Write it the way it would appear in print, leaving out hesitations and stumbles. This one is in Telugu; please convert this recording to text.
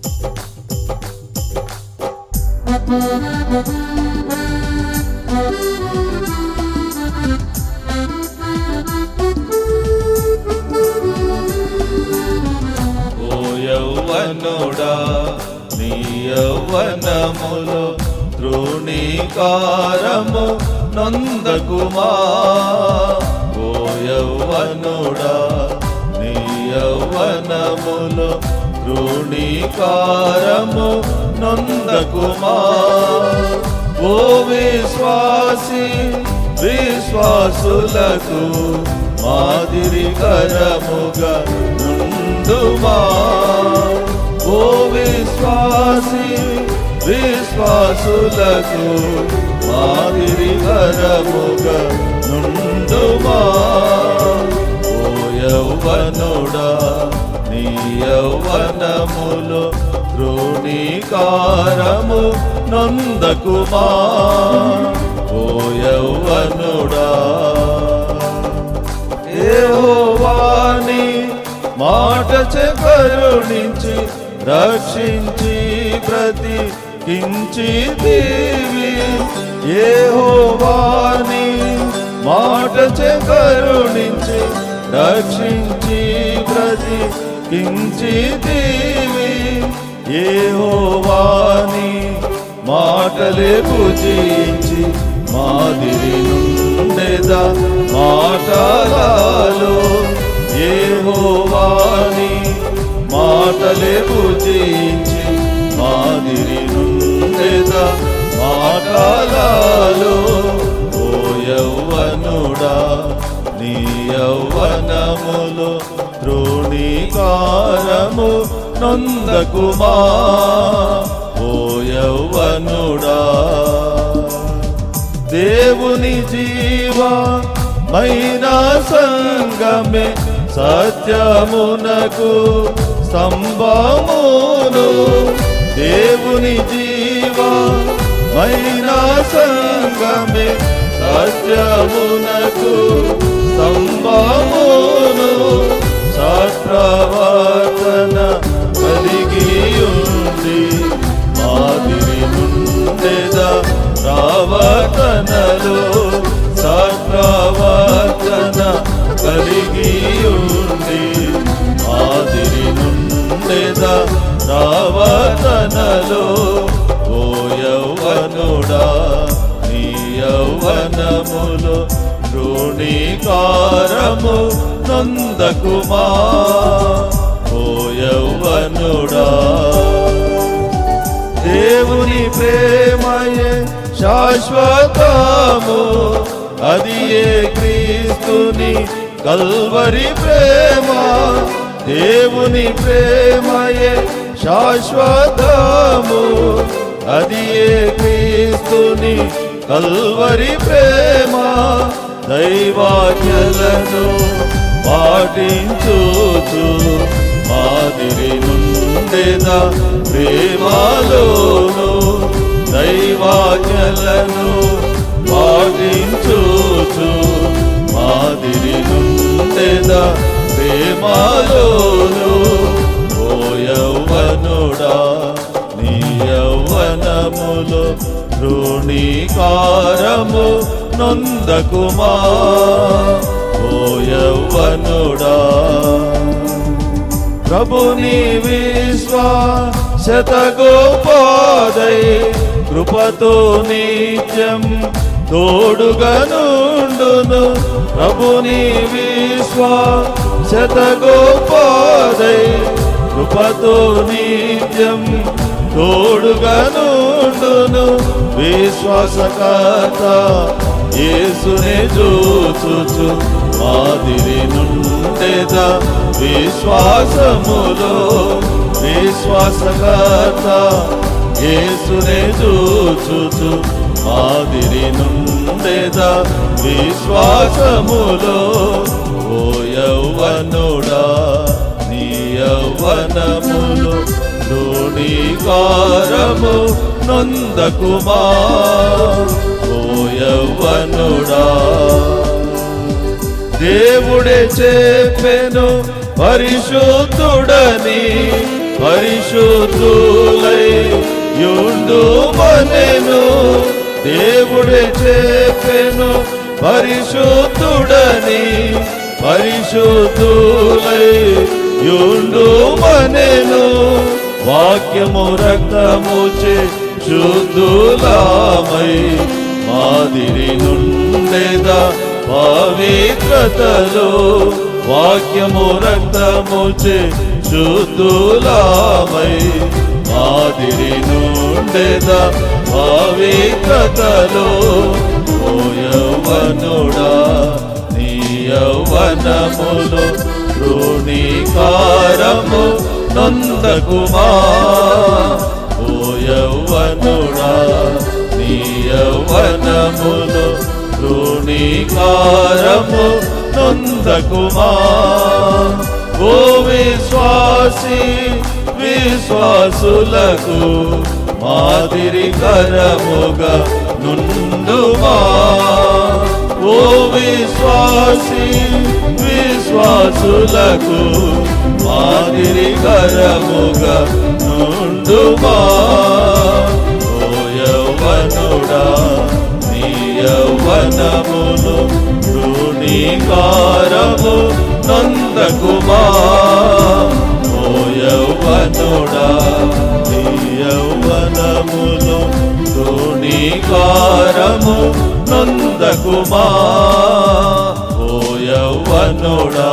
ఓ యౌవనుడా నీ యౌవనములో తృణీకారము నొందకుమా. ఓ యౌవనుడా నీ యౌవనములో తృణీకారము నొందకుమా. ఓ విశ్వాసి విశ్వాసులకు మాదిరికరముగా నుండుమా. ఓ విశ్వాసి విశ్వాసులకు మాదిరికరముగా నుండుమా. ఓ యౌవనుడా నీ యౌవనములో తృణీకారము నొందకుమా. ఓ యౌవనుడా యెహోవాని మాట కరుణించి రక్షించి బ్రతికించితివి. యెహోవాని మాట కరుణించి రక్షించి బ్రతికించితివి. యెహోవాని మాటలే పూజించి మాదిరి నుండెదా మాటలలో. యెహోవాని మాటలే పూజించి మాదిరి నుండెదా మాటలలో. ఓ యౌవనుడా నీ యౌవనములో తృణీకారము నొందకుమా. ఓ యౌవనుడా దేవుని జీవమైన సంగమే సత్యమునకు స్తంభమును. దేవుని జీవమైన సంగమే సత్యమునకు స్తంభమును. సత్ప్రవర్తన కలిగి ఉంది మాదిరి నుండెదా ప్రవర్తనలో. సత్ప్రవర్తన కలిగి ఉంది మాదిరి నుండెదా ప్రవర్తనలో. ఓ యౌవనుడా నీ యౌవనములో తృణీకారము నొందకుమా. ఓ యౌవనుడా దేవుని ప్రేమయే శాశ్వతము. అది ఏ క్రీస్తుని కల్వరి ప్రేమ. దేవుని ప్రేమయే శాశ్వతము. అది ఏ క్రీస్తుని కల్వరి ప్రేమ. దైవాజ్ఞలను పాటించుచు మాదిరి నుండెదా ప్రేమలోను. దైవాజ్ఞలను పాటించుచు మాదిరి నుండెదా ప్రేమలోను. ఓ యౌవనుడా నీ యౌవనములో తృణీకారము నొందకుమా. ఓ యౌవనుడా ప్రభుని విశ్వాసత గోపాదై కృపతో నిత్యం తోడుగా నుండును. ప్రభుని విశ్వాసత గోపాదై కృపతో నిత్యం తోడుగా నుండును. విశ్వాసకర్త యేసునే చూచుచు మాదిరి నుండెదా విశ్వాసములో. విశ్వాసకర్త యేసునే చూచుచు మాదిరి నుండెదా విశ్వాసములో. ఓ యౌవనుడా నీ యౌవనములో తృణీకారము నొందకుమా. ఓ యౌవనుడా దేవుడే చెప్పెను పరిశుద్ధుడని పరిశుద్ధులై యుండుమనెను దేవుడే చెప్పెను పరిశుద్ధుడని పరిశుద్ధులై యుండుమనెను వాక్యము రక్తముచే శుద్ధులామై మాదిరి నుండెదా పవిత్రతలో వాక్యము రక్తముచే శుద్ధులామై మాదిరి నుండెదా పవిత్రతలో ఓ యవ్వనుడా నీ యవ్వనములో తృణీకారము నందకుమా ఓ యవ్వనుడా నీ యవ్వనములో తృణీకారము నందకుమా ఓ విశ్వాసి విశ్వాసులకు మాదిరి కరముగా నుండుమా ఓ విశ్వాసి విశ్వాసులకు మాదిరి కరముగా నుండుమా ఓ యవ్వనుడా నీ యవ్వనమును తృణీకారము నందకుమా ఓ యవ్వనుడా నీ యవ్వనమును తృణీకారము నందకుమా ఓ యవ్వనుడా